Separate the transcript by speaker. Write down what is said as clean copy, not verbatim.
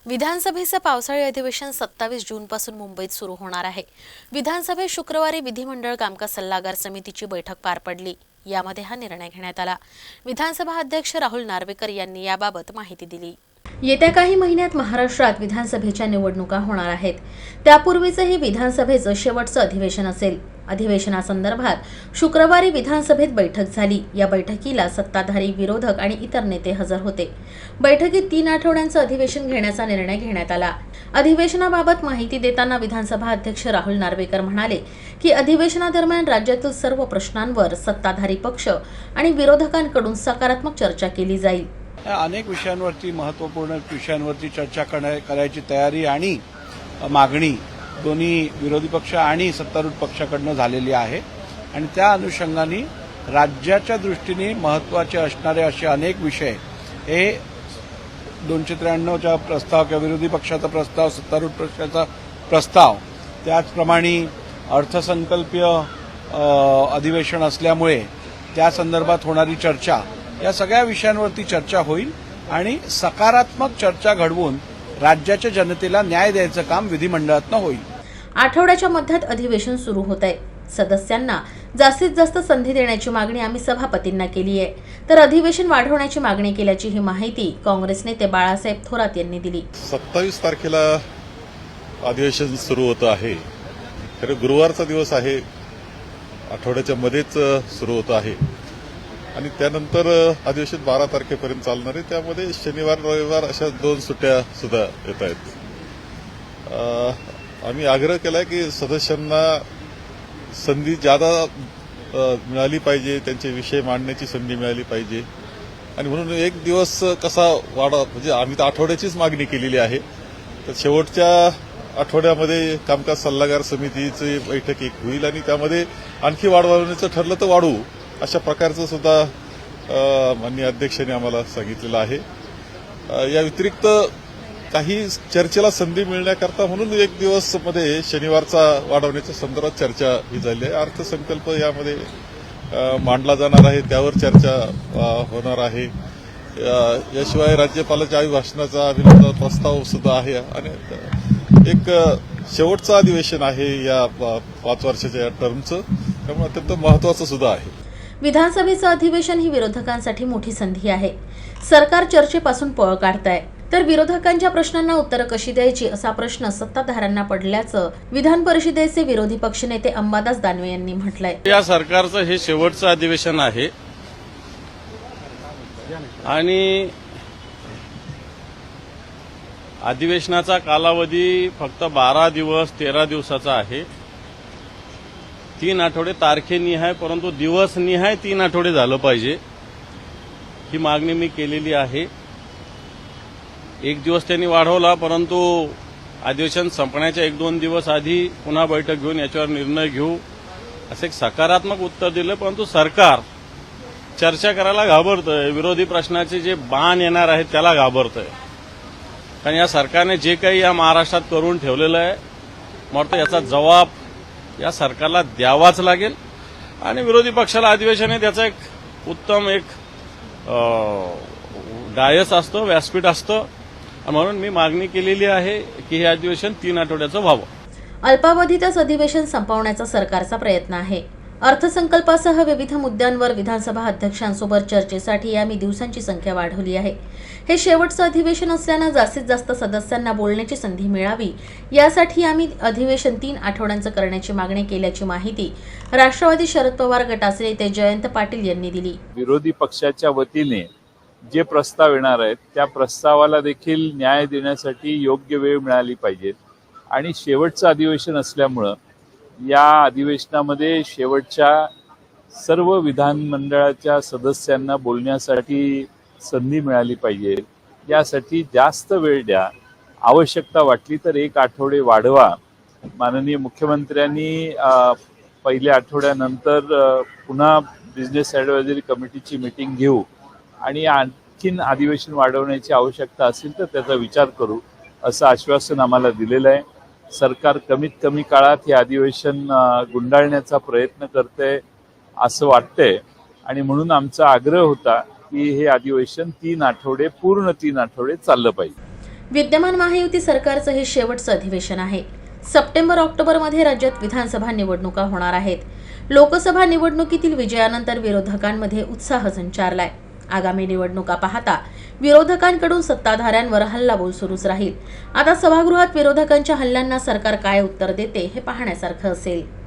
Speaker 1: विधानसभेचं पावसाळी अधिवेशन 27 जूनपासून मुंबईत सुरू होणार आहे। विधानसभेत शुक्रवारी विधिमंडळ कामकाज सल्लागार समितीची बैठक पार पडली। यामध्ये हा निर्णय घेण्यात आला। विधानसभा अध्यक्ष राहुल नार्वेकर यांनी याबाबत माहिती दिली। येत्या काही महिन्यात महाराष्ट्रात विधानसभेच्या निवडणुका होणार आहेत। त्यापूर्वीचं हे विधानसभेचं शेवटचं अधिवेशन असेल। अधिवेशनासंदर्भात शुक्रवारी विधानसभेत बैठक झाली। या बैठकीला सत्ताधारी, विरोधक आणि इतर नेते हजर होते। बैठकीत 3 आठवड्यांचं अधिवेशन घेण्याचा निर्णय घेण्यात आला। अधिवेशनाबाबत माहिती देताना विधानसभा अध्यक्ष राहुल नार्वेकर म्हणाले की अधिवेशनादरम्यान राज्यातील सर्व प्रश्नांवर सत्ताधारी पक्ष आणि विरोधकांकडून सकारात्मक चर्चा केली जाईल।
Speaker 2: अनेक विषयांवरती, महत्त्वपूर्ण विषयांवरती चर्चा करायची तयारी आणि मागणी दोन्ही विरोधी पक्ष आणि सत्तारूढ पक्षाकडून झालेली आहे आणि त्या अनुषंगाने राज्याच्या दृष्टीने महत्त्वाचे असणारे असे अनेक विषय हे 293चा प्रस्ताव किंवा विरोधी पक्षाचा प्रस्ताव, सत्तारूढ पक्षाचा प्रस्ताव, त्याचप्रमाणे अर्थसंकल्पीय अधिवेशन असल्यामुळे त्या संदर्भात होणारी चर्चा, या सगळ्या विषयांवरती चर्चा होईल आणि सकारात्मक चर्चा घडवून राज्याच्या जनतेला न्याय द्यायचं काम विधिमंडळातनं होईल।
Speaker 1: आठवड्याच्या मध्यात अधिवेशन सुरू होत आहे। सदस्यांना जास्तीत जास्त संधी देण्याची मागणी आम्ही सभापतींना केली आहे, तर अधिवेशन वाढवण्याची मागणी केल्याची ही माहिती काँग्रेस नेते बाळासाहेब थोरात यांनी दिली।
Speaker 3: 27 तारखेला अधिवेशन सुरू होतं आहे। खरं गुरुवारचा दिवस आहे, आठवड्याच्या मध्येच सुरू होतं आहे आणि त्यानंतर अधिवेशन 12 तारखेपर्यंत चालणार आहे। त्यामध्ये शनिवार, रविवार अशा 2 सुट्ट्या सुद्धा येत आहेत। आम्ही आग्रह केलाय की सदस्यांना संधी ज्यादा मिळाली पाहिजे, त्यांचे विषय मांडण्याची संधी मिळाली पाहिजे आणि म्हणून एक दिवस कसा म्हणजे आम्ही तर आठवड्याचीच मागणी केलेली आहे। तर शेवटच्या आठवड्यामध्ये कामकाज सल्लागार समितीची बैठक एक होईल आणि त्यामध्ये आणखी वाढवण्याचं ठरलं तर वाढवू, अशा प्रकारचं सुद्धा माननीय अध्यक्षांनी आम्हाला सांगितलेलं आहे। या व्यतिरिक्त काही चर्चेला संधी मिळण्याकरता म्हणून एक दिवस मध्ये शनिवारचा वाढवण्याच्या संदर्भात चर्चा ही झाली आहे। अर्थसंकल्प यामध्ये मांडला जाणार आहे, त्यावर चर्चा होणार आहे। याशिवाय राज्यपालाच्या अभिभाषणाचा अभिनंदन प्रस्ताव सुद्धा आहे आणि एक शेवटचं अधिवेशन आहे या 5 वर्षाच्या टर्मचं, त्यामुळे अत्यंत महत्त्वाचं सुद्धा आहे।
Speaker 1: विधानसभेचं अधिवेशन ही विरोधकांसाठी मोठी संधी आहे। सरकार चर्चेपासून पळ काढतंय, तर विरोधकांच्या प्रश्नांना उत्तरं कशी द्यायची असा प्रश्न सत्ताधाऱ्यांना पडल्याचं विधान परिषदेचे विरोधी पक्षनेते अंबादास दानवे यांनी म्हटलंय।
Speaker 4: या सरकारचं हे शेवटचं अधिवेशन आहे आणि अधिवेशनाचा कालावधी फक्त 12 दिवस 13 दिवसाचा आहे। 3 आठवडे तारखेनिहाय, परंतु दिवसनिहाय 3 आठवडे झालं पाहिजे, ही मागणी मी केलेली आहे। एक दिवस त्यांनी वाढवला, परंतु अधिवेशन संपण्याच्या 1-2 दिवस आधी पुन्हा बैठक घेऊन याच्यावर निर्णय घेऊ असं एक सकारात्मक उत्तर दिलं, परंतु सरकार चर्चा करायला घाबरतंय। विरोधी प्रश्नाचे जे बाण येणार आहेत त्याला घाबरतंय, कारण या सरकारने जे काही या महाराष्ट्रात करून ठेवलेलं आहे, मला याचा जबाब या सरकारला द्यावाच लागेल आणि विरोधी पक्षाला अधिवेशन आहे त्याचा एक उत्तम डायस असतो, व्यासपीठ असतं, म्हणून मी मागणी केलेली आहे की हे अधिवेशन 3 आठवड्याचं व्हावं।
Speaker 1: अल्पावधीतच अधिवेशन संपवण्याचा सरकारचा प्रयत्न आहे। अर्थसंकल्पासह विविध मुद्द्यांवर विधानसभा अध्यक्षांसोबत चर्चेसाठी आम्ही दिवसांची संख्या वाढवली आहे। हे शेवटचं अधिवेशन असल्यानं जास्तीत जास्त सदस्यांना बोलण्याची संधी मिळावी, यासाठी आम्ही अधिवेशन 3 आठवड्यांचं करण्याची मागणी केल्याची माहिती राष्ट्रवादी शरद पवार गटाचे नेते जयंत पाटील यांनी दिली।
Speaker 5: विरोधी पक्षाच्या वतीने जे प्रस्ताव येणार आहेत त्या प्रस्तावाला देखील न्याय देण्यासाठी योग्य वेळ मिळाली पाहिजे आणि शेवटचं अधिवेशन असल्यामुळं या अधिवेशनामध्ये शेवटच्या सर्व विधानमंडळाच्या सदस्यांना बोलण्यासाठी संधी मिळाली पाहिजे। यासाठी जास्त वेळ द्या, आवश्यकता वाटली तर 1 आठवडे वाढवा। माननीय मुख्यमंत्र्यांनी पहिल्या आठवड्यानंतर पुन्हा बिझनेस ॲडव्हायझरी कमिटीची मीटिंग घेऊ आणि आणखीन अधिवेशन वाढवण्याची आवश्यकता असेल तर त्याचा विचार करू, असं आश्वासन आम्हाला दिलेलं आहे। सरकार कमीत कमी काळात हे अधिवेशन गुंडाळण्याचा प्रयत्न करतंय असं वाटतंय आणि म्हणून आमचा आग्रह होता की हे अधिवेशन 3 आठवडे, पूर्ण 3 आठवडे चाललं पाहिजे।
Speaker 1: विद्यमान महायुती सरकारचं हे शेवटचं अधिवेशन आहे. सप्टेंबर-ऑक्टोबरमध्ये राज्यात विधानसभा निवडणुका होणार आहेत. लोकसभा निवडणुकीतील विजयानंतर विरोधकांमध्ये उत्साह संचारलाय. आगामी निवडणुका पाहता विरोधकांकडून सत्ताधाऱ्यांवर हल्लाबोल सुरूच राहील. आता सभागृहात विरोधकांच्या हल्ल्यांना सरकार काय उत्तर देते हे पाहण्यासारखं असेल.